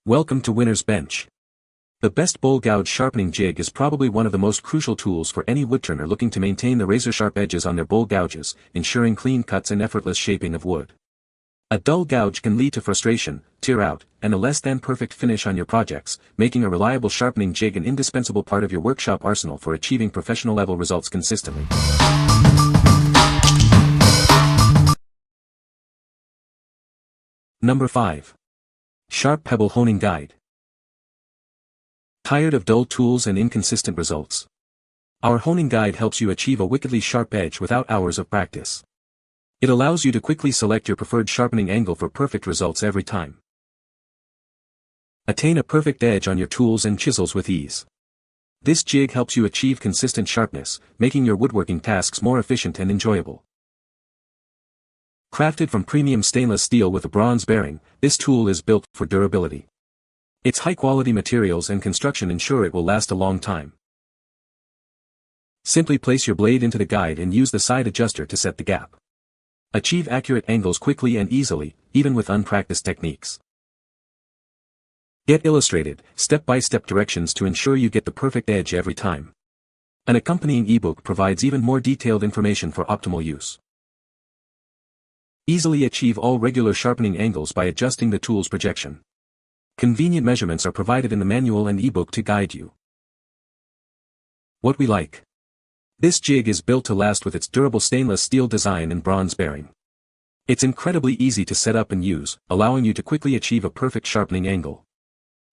Welcome to Winner's Bench. The best bowl gouge sharpening jig is probably one of the most crucial tools for any woodturner looking to maintain the razor-sharp edges on their bowl gouges, ensuring clean cuts and effortless shaping of wood. A dull gouge can lead to frustration, tear out, and a less-than-perfect finish on your projects, making a reliable sharpening jig an indispensable part of your workshop arsenal for achieving professional-level results consistently. Number 5. Sharp Pebble Honing Guide. Tired of dull tools and inconsistent results? Our honing guide helps you achieve a wickedly sharp edge without hours of practice. It allows you to quickly select your preferred sharpening angle for perfect results every time. Attain a perfect edge on your tools and chisels with ease. This jig helps you achieve consistent sharpness, making your woodworking tasks more efficient and enjoyable. Crafted from premium stainless steel with a bronze bearing, this tool is built for durability. Its high-quality materials and construction ensure it will last a long time. Simply place your blade into the guide and use the side adjuster to set the gap. Achieve accurate angles quickly and easily, even with unpracticed techniques. Get illustrated, step-by-step directions to ensure you get the perfect edge every time. An accompanying ebook provides even more detailed information for optimal use. Easily achieve all regular sharpening angles by adjusting the tool's projection. Convenient measurements are provided in the manual and ebook to guide you. What we like. This jig is built to last with its durable stainless steel design and bronze bearing. It's incredibly easy to set up and use, allowing you to quickly achieve a perfect sharpening angle.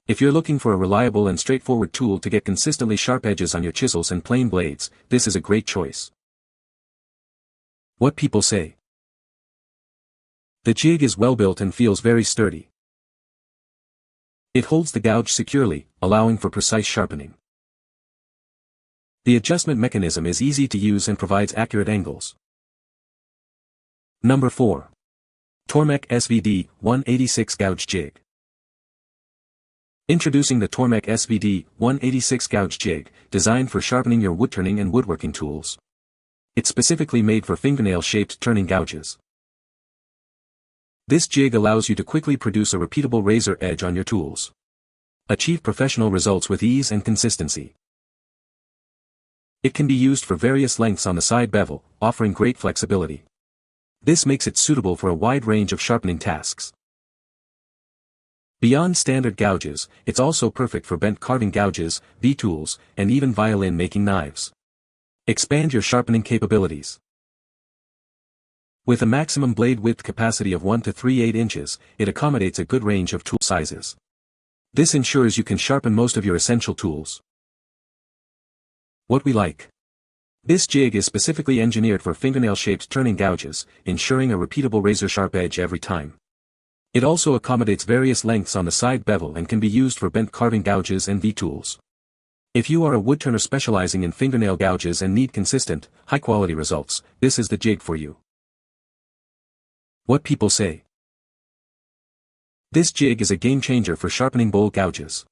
If you're looking for a reliable and straightforward tool to get consistently sharp edges on your chisels and plane blades, this is a great choice. What people say. The jig is well built and feels very sturdy. It holds the gouge securely, allowing for precise sharpening. The adjustment mechanism is easy to use and provides accurate angles. Number 4. Tormek SVD 186 Gouge Jig. Introducing the Tormek SVD 186 Gouge Jig, designed for sharpening your woodturning and woodworking tools. It's specifically made for fingernail-shaped turning gouges. This jig allows you to quickly produce a repeatable razor edge on your tools. Achieve professional results with ease and consistency. It can be used for various lengths on the side bevel, offering great flexibility. This makes it suitable for a wide range of sharpening tasks. Beyond standard gouges, it's also perfect for bent carving gouges, V-tools, and even violin-making knives. Expand your sharpening capabilities. With a maximum blade width capacity of 1 to 3/8 inches, it accommodates a good range of tool sizes. This ensures you can sharpen most of your essential tools. What we like. This jig is specifically engineered for fingernail-shaped turning gouges, ensuring a repeatable razor-sharp edge every time. It also accommodates various lengths on the side bevel and can be used for bent carving gouges and V-tools. If you are a woodturner specializing in fingernail gouges and need consistent, high-quality results, this is the jig for you. What people say. This jig is a game-changer for sharpening bowl gouges.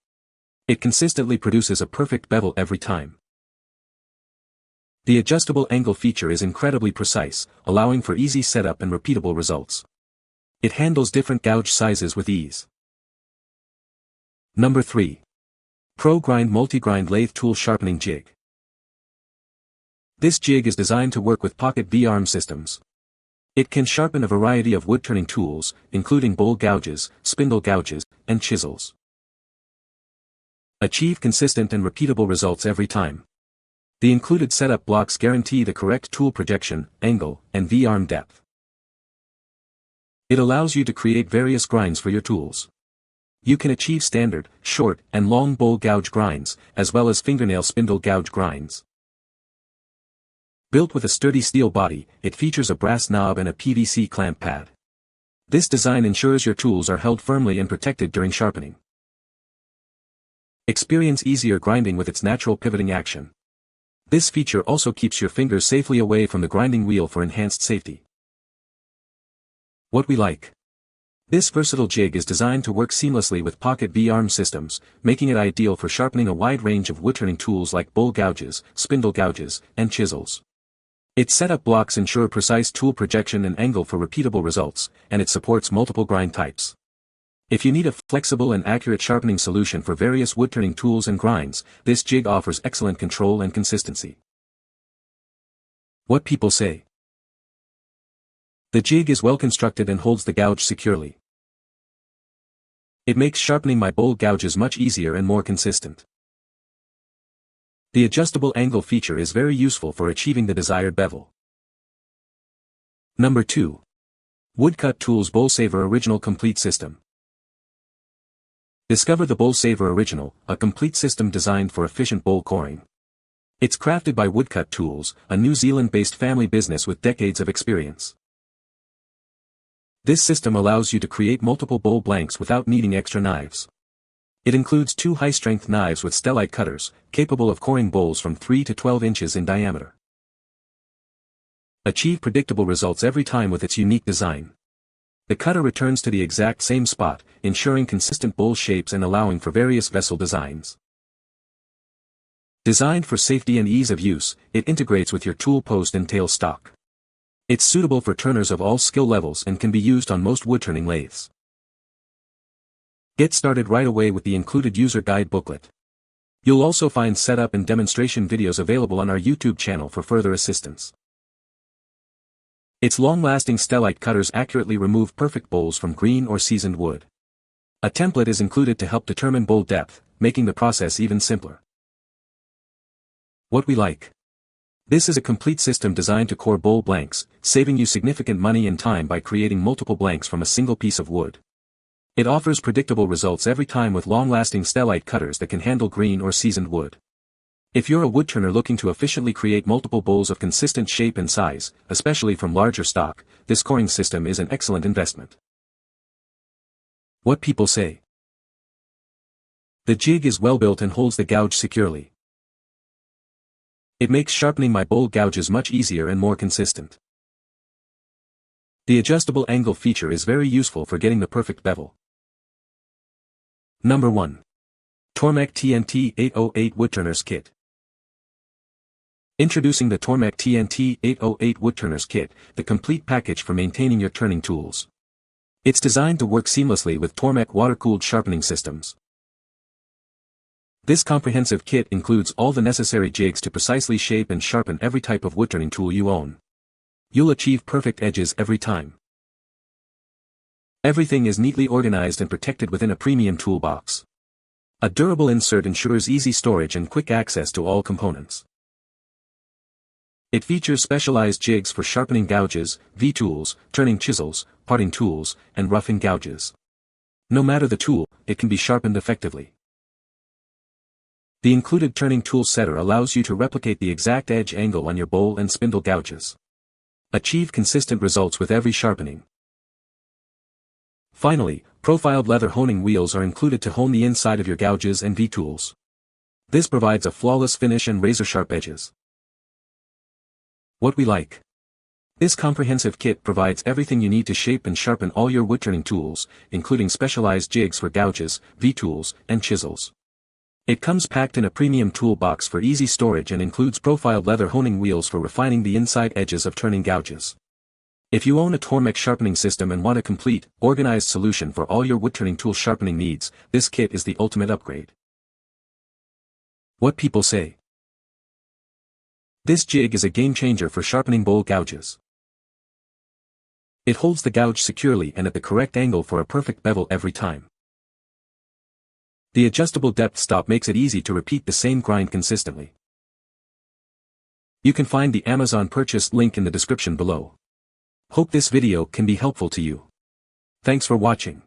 It consistently produces a perfect bevel every time. The adjustable angle feature is incredibly precise, allowing for easy setup and repeatable results. It handles different gouge sizes with ease. Number 3. Pro Grind Multi-Grind Lathe Tool Sharpening Jig. This jig is designed to work with pocket V-arm systems. It can sharpen a variety of wood-turning tools, including bowl gouges, spindle gouges, and chisels. Achieve consistent and repeatable results every time. The included setup blocks guarantee the correct tool projection, angle, and V-arm depth. It allows you to create various grinds for your tools. You can achieve standard, short, and long bowl gouge grinds, as well as fingernail spindle gouge grinds. Built with a sturdy steel body, it features a brass knob and a PVC clamp pad. This design ensures your tools are held firmly and protected during sharpening. Experience easier grinding with its natural pivoting action. This feature also keeps your fingers safely away from the grinding wheel for enhanced safety. What we like. This versatile jig is designed to work seamlessly with pocket V-arm systems, making it ideal for sharpening a wide range of woodturning tools like bowl gouges, spindle gouges, and chisels. Its setup blocks ensure precise tool projection and angle for repeatable results, and it supports multiple grind types. If you need a flexible and accurate sharpening solution for various wood-turning tools and grinds, this jig offers excellent control and consistency. What people say. The jig is well constructed and holds the gouge securely. It makes sharpening my bowl gouges much easier and more consistent. The adjustable angle feature is very useful for achieving the desired bevel. Number 2. Woodcut Tools Bowlsaver Original Complete System. Discover the Bowlsaver Original, a complete system designed for efficient bowl coring. It's crafted by Woodcut Tools, a New Zealand-based family business with decades of experience. This system allows you to create multiple bowl blanks without needing extra knives. It includes 2 high-strength knives with stellite cutters, capable of coring bowls from 3 to 12 inches in diameter. Achieve predictable results every time with its unique design. The cutter returns to the exact same spot, ensuring consistent bowl shapes and allowing for various vessel designs. Designed for safety and ease of use, it integrates with your tool post and tail stock. It's suitable for turners of all skill levels and can be used on most wood-turning lathes. Get started right away with the included user guide booklet. You'll also find setup and demonstration videos available on our YouTube channel for further assistance. Its long-lasting stellite cutters accurately remove perfect bowls from green or seasoned wood. A template is included to help determine bowl depth, making the process even simpler. What we like. This is a complete system designed to core bowl blanks, saving you significant money and time by creating multiple blanks from a single piece of wood. It offers predictable results every time with long-lasting stellite cutters that can handle green or seasoned wood. If you're a woodturner looking to efficiently create multiple bowls of consistent shape and size, especially from larger stock, this coring system is an excellent investment. What people say. The jig is well built and holds the gouge securely. It makes sharpening my bowl gouges much easier and more consistent. The adjustable angle feature is very useful for getting the perfect bevel. Number 1. Tormek TNT 808 Woodturner's Kit. Introducing the Tormek TNT 808 Woodturner's Kit, the complete package for maintaining your turning tools. It's designed to work seamlessly with Tormek water-cooled sharpening systems. This comprehensive kit includes all the necessary jigs to precisely shape and sharpen every type of woodturning tool you own. You'll achieve perfect edges every time. Everything is neatly organized and protected within a premium toolbox. A durable insert ensures easy storage and quick access to all components. It features specialized jigs for sharpening gouges, V-tools, turning chisels, parting tools, and roughing gouges. No matter the tool, it can be sharpened effectively. The included turning tool setter allows you to replicate the exact edge angle on your bowl and spindle gouges. Achieve consistent results with every sharpening. Finally, profiled leather honing wheels are included to hone the inside of your gouges and V-tools. This provides a flawless finish and razor-sharp edges. What we like. This comprehensive kit provides everything you need to shape and sharpen all your woodturning tools, including specialized jigs for gouges, V-tools, and chisels. It comes packed in a premium toolbox for easy storage and includes profiled leather honing wheels for refining the inside edges of turning gouges. If you own a Tormek sharpening system and want a complete, organized solution for all your woodturning tool sharpening needs, this kit is the ultimate upgrade. What people say. This jig is a game changer for sharpening bowl gouges. It holds the gouge securely and at the correct angle for a perfect bevel every time. The adjustable depth stop makes it easy to repeat the same grind consistently. You can find the Amazon purchase link in the description below. Hope this video can be helpful to you. Thanks for watching.